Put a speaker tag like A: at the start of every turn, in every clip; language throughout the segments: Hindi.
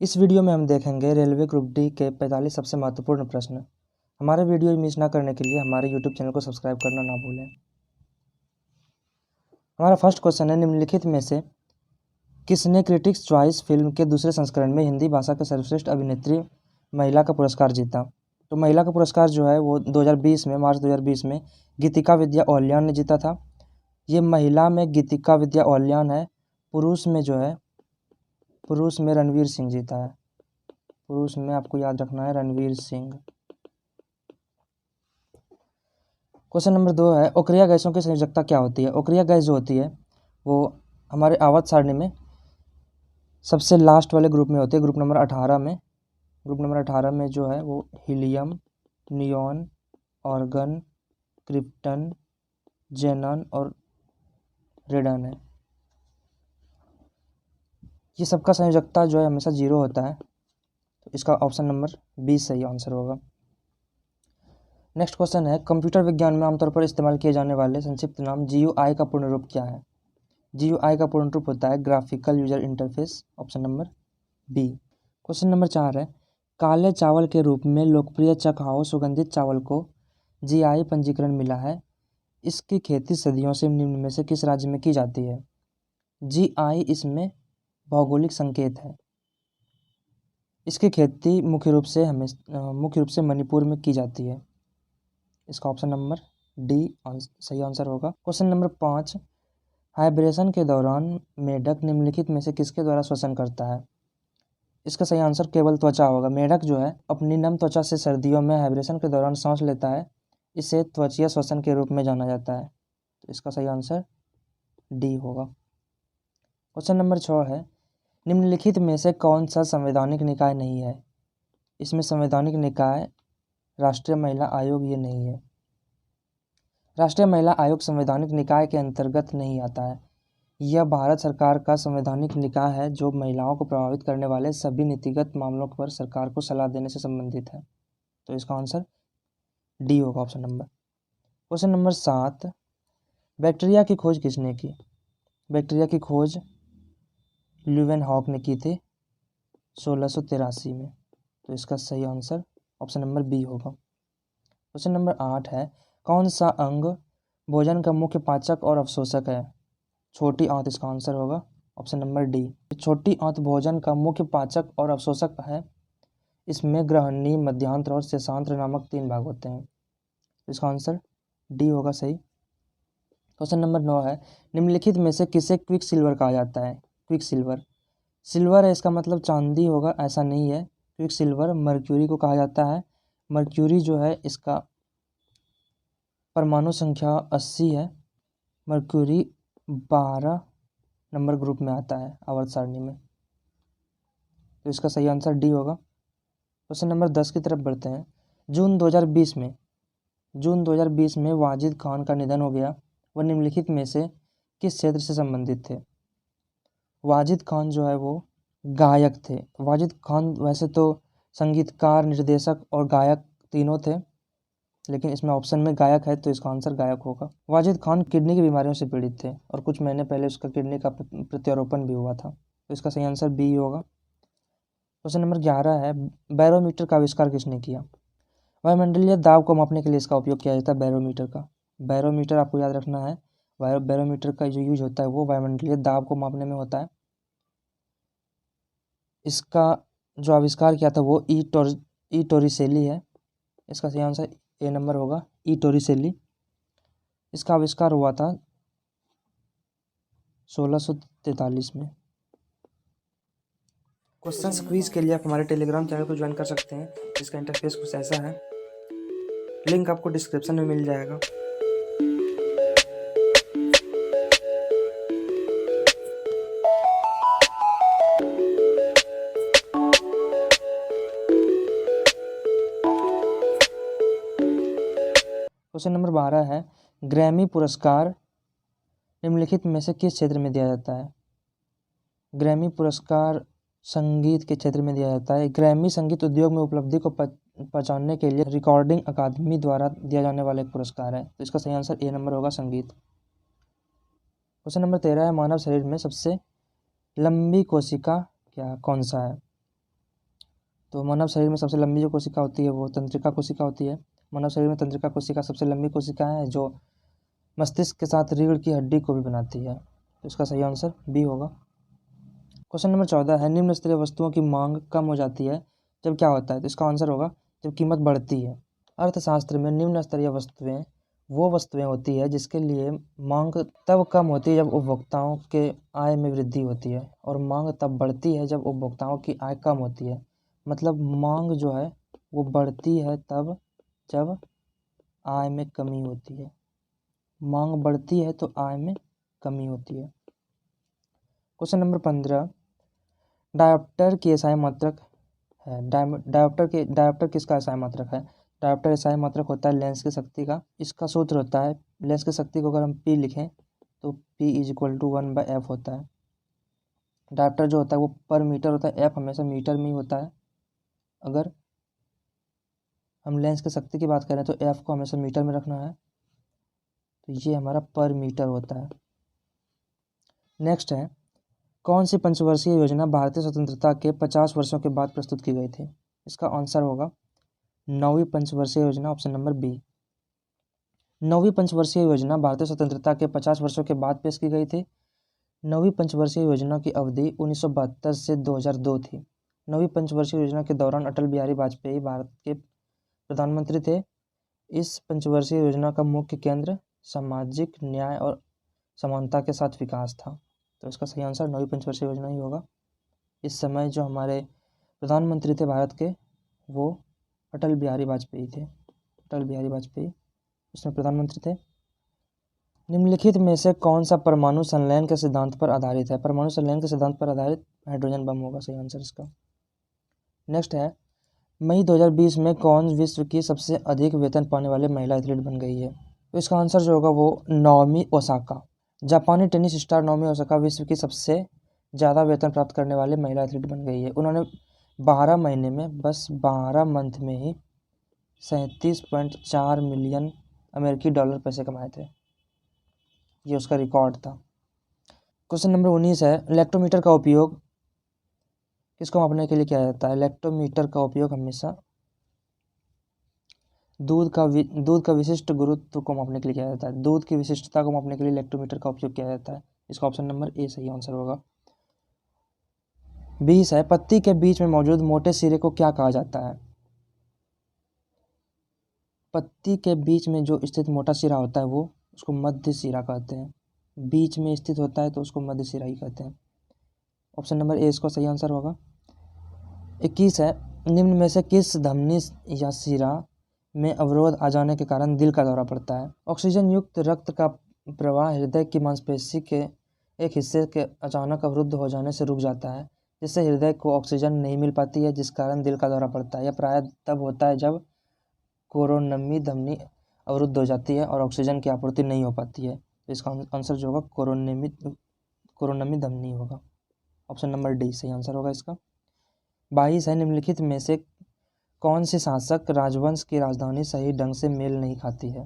A: इस वीडियो में हम देखेंगे रेलवे ग्रुप डी के 45 सबसे महत्वपूर्ण प्रश्न। हमारे वीडियो मिस ना करने के लिए हमारे यूट्यूब चैनल को सब्सक्राइब करना ना भूलें। हमारा फर्स्ट क्वेश्चन है, निम्नलिखित में से किसने क्रिटिक्स चॉइस फिल्म के दूसरे संस्करण में हिंदी भाषा के सर्वश्रेष्ठ अभिनेत्री महिला का पुरस्कार जीता? तो महिला का पुरस्कार जो है वो 2020 में मार्च 2020 में गीतिका विद्या ओल्यान ने जीता था। ये महिला में गीतिका विद्या ओल्यान है। पुरुष में रणवीर सिंह जीता है। पुरुष में आपको याद रखना है रणवीर सिंह। क्वेश्चन नंबर 2 है, ओक्रिया गैसों की संयोजकता क्या होती है? ओक्रिया गैस जो होती है वो हमारे आवर्त सारणी में सबसे लास्ट वाले ग्रुप में होती है, ग्रुप नंबर 18 में। ग्रुप नंबर 18 में जो है वो हीलियम, नियॉन, ऑर्गन, क्रिप्टन, जेनन और रेडन है। ये सबका संयोजकता जो है हमेशा 0 होता है, तो इसका ऑप्शन नंबर 20 सही आंसर होगा। नेक्स्ट क्वेश्चन है, कंप्यूटर विज्ञान में आमतौर पर इस्तेमाल किए जाने वाले संक्षिप्त नाम GUI का पूर्ण रूप क्या है? GUI का पूर्ण रूप होता है graphical user interface, option number B. Question number 4 है, काले चावल के रूप में लोकप्रिय चकाओ सुगंधित चावल को GI पंजीकरण मिला है। इसकी खेती सदियों से निम्न में से किस राज्य में की जाती है? GI इसमें भौगोलिक संकेत है। इसकी खेती मुख्य रूप से मणिपुर में की जाती है। इसका ऑप्शन नंबर डी सही आंसर होगा। क्वेश्चन नंबर 5, हाइब्रेशन के दौरान मेढक निम्नलिखित में से किसके द्वारा श्वसन करता है? इसका सही आंसर केवल त्वचा होगा। मेढक जो है अपनी नम त्वचा से सर्दियों में हाइब्रेशन के दौरान सांस लेता है। इसे त्वचीय श्वसन के रूप में जाना जाता है, तो इसका सही आंसर डी होगा। क्वेश्चन नंबर 6 है, निम्नलिखित में से कौन सा संवैधानिक निकाय नहीं है? इसमें संवैधानिक निकाय राष्ट्रीय महिला आयोग ये नहीं है। राष्ट्रीय महिला आयोग संवैधानिक निकाय के अंतर्गत नहीं आता है। यह भारत सरकार का संवैधानिक निकाय है जो महिलाओं को प्रभावित करने वाले सभी नीतिगत मामलों पर सरकार को सलाह देने से संबंधित है, तो इसका आंसर डी होगा, option number. Question number 7, bacteria की खोज किसने की? बैक्टीरिया की खोज ल्यूवेनहॉक ने की थी 1683 में, तो इसका सही आंसर ऑप्शन नंबर बी होगा। क्वेश्चन नंबर 8 है, कौन सा अंग भोजन का मुख्य पाचक और अवशोषक है? छोटी आंत इसका आंसर होगा, ऑप्शन नंबर डी। छोटी आंत भोजन का मुख्य पाचक और अवशोषक है। इसमें ग्रहणी, मध्यांत्र और शेषांत्र नामक 3 भाग होते हैं, इसका आंसर डी होगा सही। क्वेश्चन नंबर 9 है, निम्नलिखित में से किसे क्विक सिल्वर कहा जाता है? क्विक सिल्वर, सिल्वर है इसका मतलब चांदी होगा, ऐसा नहीं है। क्विक सिल्वर मर्क्यूरी को कहा जाता है। मर्क्यूरी जो है इसका परमाणु संख्या 80 है। मर्क्यूरी 12 नंबर ग्रुप में आता है आवर्त सारणी में, तो इसका सही आंसर डी होगा। क्वेश्चन नंबर 10 की तरफ बढ़ते हैं। जून 2020 में वाजिद खान का निधन हो गया। वह निम्नलिखित में से किस क्षेत्र से संबंधित थे? वाजिद खान जो है वो गायक थे। वाजिद खान वैसे तो संगीतकार, निर्देशक और गायक तीनों थे, लेकिन इसमें ऑप्शन में गायक है, तो इसका आंसर गायक होगा। वाजिद खान किडनी की बीमारियों से पीड़ित थे और कुछ महीने पहले उसका किडनी का प्रत्यारोपण भी हुआ था, तो इसका सही आंसर बी होगा। क्वेश्चन नंबर 11 है, बैरोमीटर का आविष्कार किसने किया? वायुमंडलीय दाब को मापने के लिए इसका उपयोग किया जाता है बैरोमीटर का। बैरोमीटर आपको याद रखना है, बैरोमीटर का जो यूज होता है वो वायुमंडलीय दाब को मापने में होता है। इसका जो आविष्कार किया था वो ई टोरिसेली है। इसका सही आंसर ए नंबर होगा, ई टोरिसेली। इसका आविष्कार हुआ था 1643 में। क्वेश्चंस क्विज के लिए आप हमारे टेलीग्राम चैनल को ज्वाइन कर सकते हैं, जिसका इंटरफेस कुछ ऐसा है। लिंक आपको डिस्क्रिप्शन में मिल जाएगा। क्वेश्चन नंबर 12 है, ग्रैमी पुरस्कार निम्नलिखित में से किस क्षेत्र में दिया जाता है? ग्रैमी पुरस्कार संगीत के क्षेत्र में दिया जाता है। ग्रैमी संगीत उद्योग में उपलब्धि को पहचानने के लिए रिकॉर्डिंग अकादमी द्वारा दिया जाने वाला एक पुरस्कार है, तो इसका सही आंसर ए नंबर होगा, संगीत। क्वेश्चन नंबर 13 है, मानव शरीर में सबसे लंबी कोशिका कौन सा है? तो मानव शरीर में सबसे लंबी जो कोशिका होती है वो तंत्रिका कोशिका होती है। मानव शरीर में तंत्रिका कोशिका सबसे लंबी कोशिका है जो मस्तिष्क के साथ रीढ़ की हड्डी को भी बनाती है। तो इसका सही आंसर बी होगा। क्वेश्चन नंबर 14 है, निम्न स्तरीय वस्तुओं की मांग कम हो जाती है जब क्या होता है? तो इसका आंसर होगा जब कीमत बढ़ती है। अर्थशास्त्र में निम्न स्तरीय वस्तुएं वो वस्तुएं होती है जिसके लिए मांग तब कम होती है जब उपभोक्ताओं के आय में वृद्धि होती है, और मांग तब बढ़ती है जब उपभोक्ताओं की आय कम होती है। मतलब मांग जो है वो बढ़ती है तब जब आय में कमी होती है। मांग बढ़ती है तो आय में कमी होती है। क्वेश्चन नंबर 15, डायोप्टर की एसआई मात्रक है। डायोप्टर किसका एसआई मात्रक है? डायोप्टर एसआई मात्रक होता है लेंस की शक्ति का। इसका सूत्र होता है, लेंस की शक्ति को अगर हम P लिखें तो P = 1/f होता है। डायोप्टर जो होता है वो पर मीटर होता है, f हमेशा मीटर में ही होता है। अगर हम लेंस की शक्ति की बात करें तो f को हमेशा मीटर में रखना है, तो ये हमारा पर मीटर होता है। नेक्स्ट है, कौन सी पंचवर्षीय योजना भारतीय स्वतंत्रता के 50 वर्षों के बाद प्रस्तुत की गई थी? इसका आंसर होगा 9वीं पंचवर्षीय योजना, ऑप्शन नंबर बी। 9वीं पंचवर्षीय योजना भारतीय स्वतंत्रता के 50 वर्षों के बाद पेश की गई थी। 9वीं पंचवर्षीय योजना की अवधि 1972 से 2002 थी। 9वीं पंचवर्षीय योजना के दौरान अटल बिहारी वाजपेयी भारत के प्रधानमंत्री थे। इस पंचवर्षीय योजना का मुख्य केंद्र सामाजिक न्याय और समानता के साथ विकास था। तो इसका सही आंसर 9वीं पंचवर्षीय योजना ही होगा। इस समय जो हमारे प्रधानमंत्री थे भारत के, वो अटल बिहारी वाजपेयी थे। अटल बिहारी वाजपेयी उसमें प्रधानमंत्री थे। निम्नलिखित में से कौन सा परमाणु संलयन के सिद्धांत पर आधारित है? परमाणु संलयन के सिद्धांत पर आधारित हाइड्रोजन बम होगा सही आंसर इसका। नेक्स्ट है, मई 2020 में कौन विश्व की सबसे अधिक वेतन पाने वाले महिला एथलीट बन गई है? तो इसका आंसर जो होगा वो नाओमी ओसाका। जापानी टेनिस स्टार नाओमी ओसाका विश्व की सबसे ज़्यादा वेतन प्राप्त करने वाले महिला एथलीट बन गई है। उन्होंने 12 महीने में, बस 12 मंथ में ही 37.4 मिलियन अमेरिकी डॉलर पैसे कमाए थे। ये उसका रिकॉर्ड था। क्वेश्चन नंबर 19 है, इलेक्ट्रोमीटर का उपयोग किसको मापने के लिए किया जाता है? इलेक्ट्रोमीटर का उपयोग हमेशा दूध का विशिष्ट गुरुत्व को मापने के लिए किया जाता है। दूध की विशिष्टता को मापने के लिए इलेक्ट्रोमीटर का उपयोग किया जाता है। इसका ऑप्शन नंबर ए सही आंसर होगा। 20 है, पत्ती के बीच में मौजूद मोटे सिरे को क्या कहा जाता है? पत्ती के बीच में जो स्थित मोटा सिरा होता है वो उसको मध्य सिरा कहते हैं। बीच में स्थित होता है तो उसको मध्य सिरा ही कहते हैं। ऑप्शन नंबर ए इसका सही आंसर होगा। 21 है, निम्न में से किस धमनी या सिरा में अवरोध आ जाने के कारण दिल का दौरा पड़ता है? ऑक्सीजन युक्त रक्त का प्रवाह हृदय की मांसपेशी के एक हिस्से के अचानक अवरुद्ध हो जाने से रुक जाता है, जिससे हृदय को ऑक्सीजन नहीं मिल पाती है, जिस कारण दिल का दौरा पड़ता है। यह प्रायः तब होता है जब कोरोनरी धमनी अवरुद्ध हो जाती है और ऑक्सीजन की आपूर्ति नहीं हो पाती है। तो इसका आंसर जो होगा कोरोनरी धमनी होगा। ऑप्शन नंबर डी सही आंसर होगा इसका। 22 है, निम्नलिखित में से कौन सी शासक राजवंश की राजधानी सही ढंग से मेल नहीं खाती है?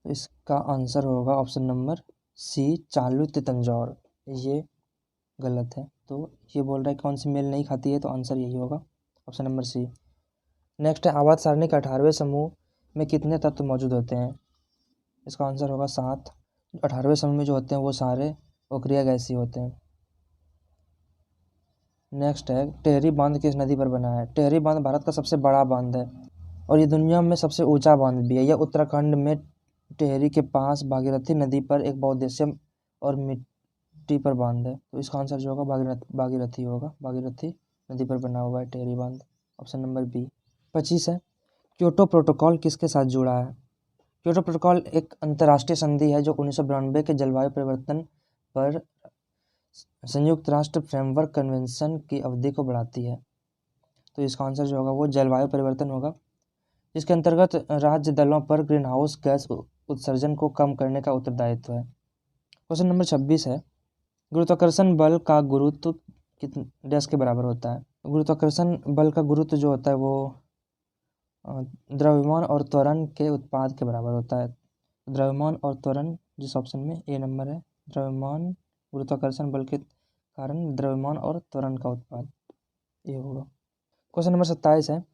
A: तो इसका आंसर होगा option number C, Chalukya Tanjore. ये गलत है, तो ये बोल रहा है कौन सी मेल नहीं खाती है, तो आंसर यही होगा ऑप्शन नंबर सी। नेक्स्ट है, आवर्त सारणी के 18वें समूह में कितने तत्व मौजूद होते हैं? इसका आंसर होगा 7। 18वें समूह में जो होते हैं वो सारे अक्रिय गैसीय होते हैं। नेक्स्ट है, टेहरी बांध किस नदी पर बना है? टेहरी बांध भारत का सबसे बड़ा बांध है और ये दुनिया में सबसे ऊंचा बांध भी है। यह उत्तराखंड में टेहरी के पास भागीरथी नदी पर एक बहुउद्देशीय और मिट्टी पर बांध है। तो इसका आंसर जो होगा भागीरथी होगा। भागीरथी नदी पर बना हुआ है टेहरी बांध, ऑप्शन नंबर बी। 25 है, क्योटो प्रोटोकॉल किसके साथ जुड़ा है? क्योटो प्रोटोकॉल एक अंतर्राष्ट्रीय संधि है जो 1992 के जलवायु परिवर्तन पर संयुक्त राष्ट्र फ्रेमवर्क कन्वेंशन की अवधि को बढ़ाती है। तो इसका आंसर जो होगा वो जलवायु परिवर्तन होगा, जिसके अंतर्गत राज्य दलों पर ग्रीन हाउस गैस उत्सर्जन को कम करने का उत्तरदायित्व है। क्वेश्चन नंबर 26 है, गुरुत्वाकर्षण बल का गुरुत्व कितने के बराबर होता है? गुरुत्वाकर्षण बल का गुरुत्व जो होता है वो द्रव्यमान और त्वरण के उत्पाद के बराबर होता है। द्रव्यमान और त्वरण जिस ऑप्शन में ए नंबर है, द्रव्यमान गुरुत्वाकर्षण बल के कारण द्रव्यमान और त्वरण का उत्पाद। ये होगा। क्वेश्चन नंबर 27 है,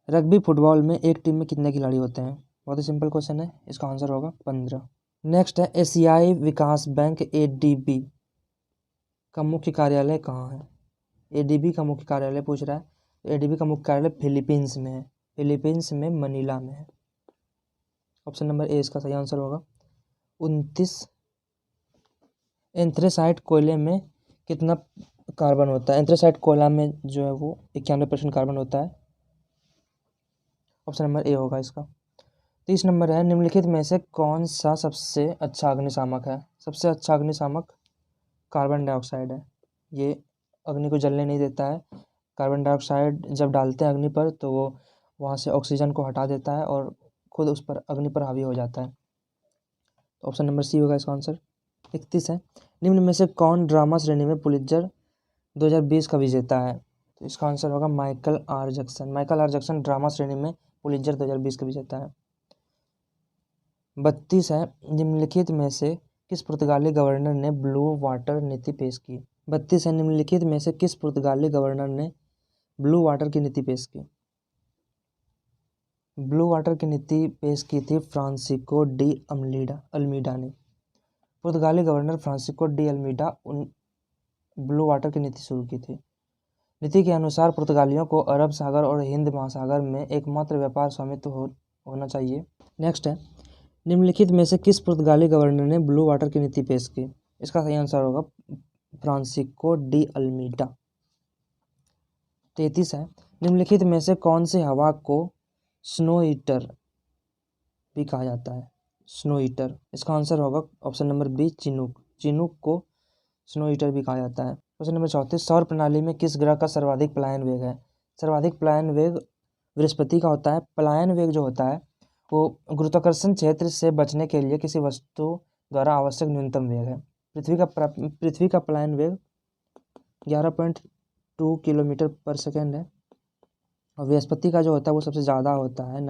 A: रग्बी फुटबॉल में एक टीम में कितने खिलाड़ी होते हैं? बहुत ही सिंपल क्वेश्चन है, इसका आंसर होगा 15। नेक्स्ट है, एशियाई विकास बैंक ADB का मुख्य कार्यालय कहाँ है? ADB का मुख्य कार्यालय पूछ रहा है। ADB का मुख्य कार्यालय फिलीपींस में है, फिलीपींस में मनीला में है। ऑप्शन नंबर ए इसका सही आंसर होगा। 29। एंथ्रेसाइट कोयले में कितना कार्बन होता है? एंथ्रेसाइट कोयला में जो है वो 91% कार्बन होता है। ऑप्शन नंबर ए होगा इसका। 30 नंबर है, निम्नलिखित में से कौन सा सबसे अच्छा अग्निशामक है? सबसे अच्छा अग्निशामक कार्बन डाइऑक्साइड है। ये अग्नि को जलने नहीं देता है। कार्बन डाइऑक्साइड जब डालते हैं अग्नि पर तो वो वहाँ से ऑक्सीजन को हटा देता है और खुद उस पर अग्नि पर हावी हो जाता है। तो ऑप्शन नंबर सी होगा इसका आंसर। 31 है, निम्न में से कौन ड्रामा श्रेणी में पुलित्जर 2020 का विजेता है? तो इसका आंसर होगा Michael are Jackson. Michael are Jackson drama श्रेणी में पुलित्जर 2020 का विजेता है। 32 है, निम्नलिखित में से किस पुर्तगाली गवर्नर ने ब्लू वाटर नीति पेश की? 32 है, निम्नलिखित में से किस पुर्तगाली गवर्नर ने ब्लू वाटर की नीति पेश की? ब्लू वाटर की नीति पेश की थी फ्रांसिस्को डी अल्मीडा ने। पुर्तगाली governor Francisco de Almeida blue water की नीति शुरू की थी। नीति के अनुसार पुर्तगालियों को अरब सागर और हिंद महासागर में एकमात्र व्यापार स्वामित्व होना चाहिए। नेक्स्ट है, निम्नलिखित में से किस पुर्तगाली गवर्नर ने ब्लू वाटर की नीति पेश की? इसका सही आंसर होगा फ्रांसिस्को डी अल्मीडा। 33 है, निम्नलिखित में से कौन सी हवा को स्नो ईटर भी कहा जाता है? स्नो ईटर, इसका आंसर होगा option number B Chinook. Chinook को स्नो ईटर भी कहा जाता है। क्वेश्चन नंबर 34, सौर प्रणाली में किस ग्रह का सर्वाधिक पलायन वेग है? सर्वाधिक पलायन वेग बृहस्पति का होता है। पलायन वेग जो होता है वो गुरुत्वाकर्षण क्षेत्र से बचने के लिए किसी वस्तु द्वारा आवश्यक न्यूनतम वेग है। पृथ्वी का पलायन वेग 11.2 किलोमीटर पर सेकेंड है और बृहस्पति का जो होता है वो सबसे ज़्यादा होता है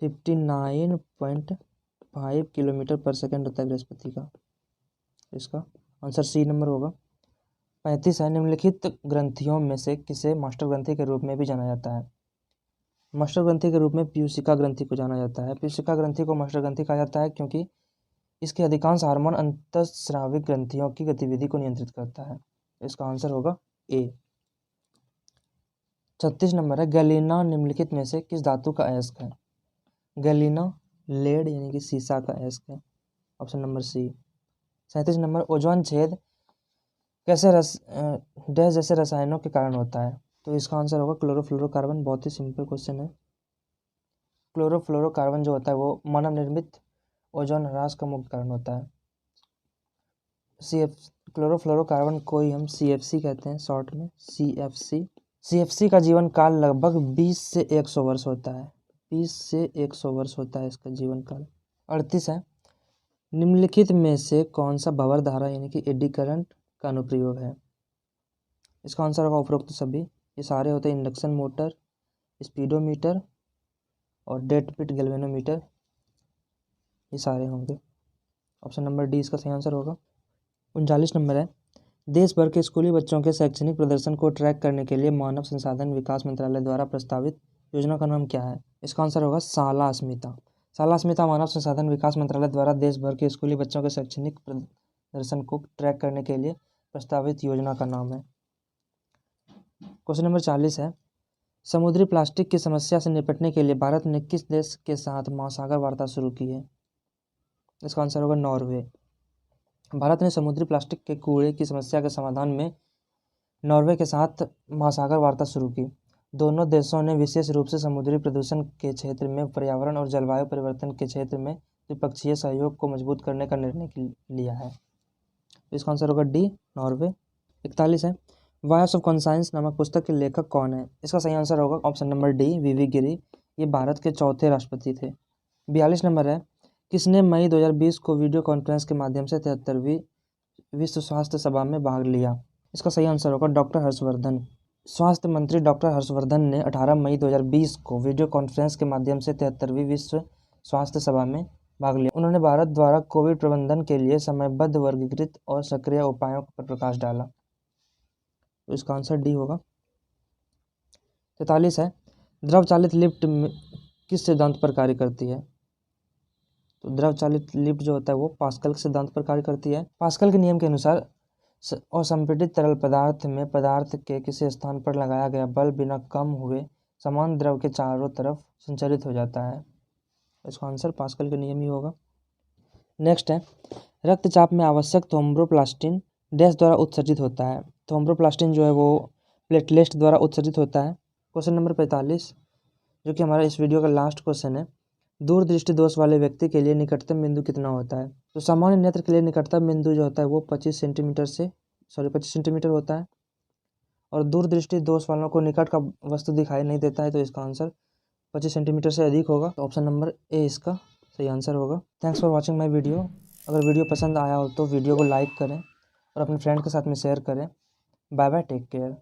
A: 59.5 किलोमीटर पर सेकेंड होता है बृहस्पति का। इसका आंसर सी नंबर होगा। 35 है, निम्नलिखित ग्रंथियों में से किसे मास्टर ग्रंथि के रूप में भी जाना जाता है? मास्टर ग्रंथि के रूप में पीयूषिका ग्रंथि को जाना जाता है। पीयूषिका ग्रंथि को मास्टर ग्रंथि कहा जाता है क्योंकि इसके अधिकांश हार्मोन अंतःस्राविक ग्रंथियों की गतिविधि को नियंत्रित करता है। इसका आंसर होगा ए। 36 नंबर है, गैलीना निम्नलिखित में से किस धातु का अयस्क है? गैलीना लेड यानी कि सीसा का अयस्क है। Option number C. 37 number, ozone छेद कैसे डैश जैसे रसायनों के कारण होता है? तो इसका आंसर होगा क्लोरोफ्लोरोकार्बन। बहुत ही सिंपल क्वेश्चन है। क्लोरोफ्लोरोकार्बन जो होता है वो मानव निर्मित ओजोन ह्रास का मुख्य कारण होता है। क्लोरोफ्लोरोकार्बन को ही हम CFC कहते हैं शॉर्ट में, CFC का जीवन काल लगभग 20 से 100 वर्ष होता है। 20 से 100 वर्ष होता है इसका जीवन काल। 38 है, निम्नलिखित में से कौन सा भंवर धारा यानी कि एडी करंट का अनुप्रयोग है? इसका आंसर होगा उपरोक्त सभी। ये सारे होते हैं इंडक्शन मोटर, स्पीडोमीटर और डेड पिट गैल्वेनोमीटर, ये सारे होंगे। ऑप्शन नंबर डी इसका सही आंसर होगा। 39 नंबर है, देश भर के स्कूली बच्चों के शैक्षणिक प्रदर्शन को ट्रैक करने के लिए मानव संसाधन विकास मंत्रालय द्वारा प्रस्तावित योजना का नाम क्या है? इसका आंसर होगा शाला अस्मिता। शाला अस्मिता मानव संसाधन विकास मंत्रालय द्वारा देश भर के स्कूली बच्चों के शैक्षणिक प्रदर्शन को ट्रैक करने के लिए प्रस्तावित योजना का नाम है। क्वेश्चन नंबर 40 है, समुद्री प्लास्टिक की समस्या से निपटने के लिए भारत ने किस देश के साथ महासागर वार्ता शुरू की है? इसका आंसर होगा नॉर्वे। भारत ने समुद्री प्लास्टिक के कूड़े की समस्या के समाधान में नॉर्वे के साथ महासागर वार्ता शुरू की। दोनों देशों ने विशेष रूप से समुद्री प्रदूषण के क्षेत्र में पर्यावरण और जलवायु परिवर्तन के क्षेत्र में द्विपक्षीय सहयोग को मजबूत करने का निर्णय लिया है। इसका आंसर होगा डी नॉर्वे। 41 है, वॉयस ऑफ कॉन्साइंस नामक पुस्तक के लेखक कौन है? इसका सही आंसर होगा ऑप्शन नंबर डी वीवी गिरी। ये भारत के चौथे राष्ट्रपति थे। 42 नंबर है, किसने मई 2020 को वीडियो कॉन्फ्रेंस के माध्यम से 73वीं विश्व स्वास्थ्य सभा में भाग लिया? इसका सही आंसर होगा डॉक्टर हर्षवर्धन। स्वास्थ्य मंत्री डॉक्टर हर्षवर्धन ने 18 मई 2020 को वीडियो कॉन्फ्रेंस के माध्यम से 73वीं विश्व स्वास्थ्य सभा में भाग लिया। उन्होंने भारत द्वारा कोविड प्रबंधन के लिए समयबद्ध, वर्गीकृत और सक्रिय उपायों पर प्रकाश डाला। तो इसका आंसर डी होगा। 43 है, द्रव चालित लिफ्ट किस सिद्धांत पर कार्य करती है? तो द्रव चालित लिफ्ट जो होता है वो पास्कल के सिद्धांत पर कार्य करती है। पास्कल के नियम के अनुसार असंपीड़ित तरल पदार्थ में पदार्थ के किसी स्थान पर लगाया गया बल बिना कम हुए समान द्रव के चारों तरफ संचारित हो जाता है। इसका आंसर पास्कल के नियम ही होगा। नेक्स्ट है, रक्तचाप में आवश्यक थ्रोम्बोप्लास्टिन डैश द्वारा उत्सर्जित होता है। थ्रोम्बोप्लास्टिन जो है वो प्लेटलेट्स द्वारा उत्सर्जित होता है। क्वेश्चन नंबर 45, जो कि हमारा इस वीडियो का लास्ट क्वेश्चन है, दूरदृष्टि दोष वाले व्यक्ति के लिए निकटतम बिंदु कितना होता है? तो सामान्य नेत्र के लिए निकटतम बिंदु जो होता है वो 25 सेंटीमीटर होता है, और दूरदृष्टि दोष वालों को निकट का वस्तु दिखाई नहीं देता है, तो इसका आंसर 25 सेंटीमीटर से अधिक होगा। तो ऑप्शन नंबर ए इसका सही आंसर होगा। Thanks for watching my video. अगर वीडियो पसंद आया हो तो वीडियो को लाइक करें और अपने फ्रेंड के साथ में शेयर करें। Bye bye, take care.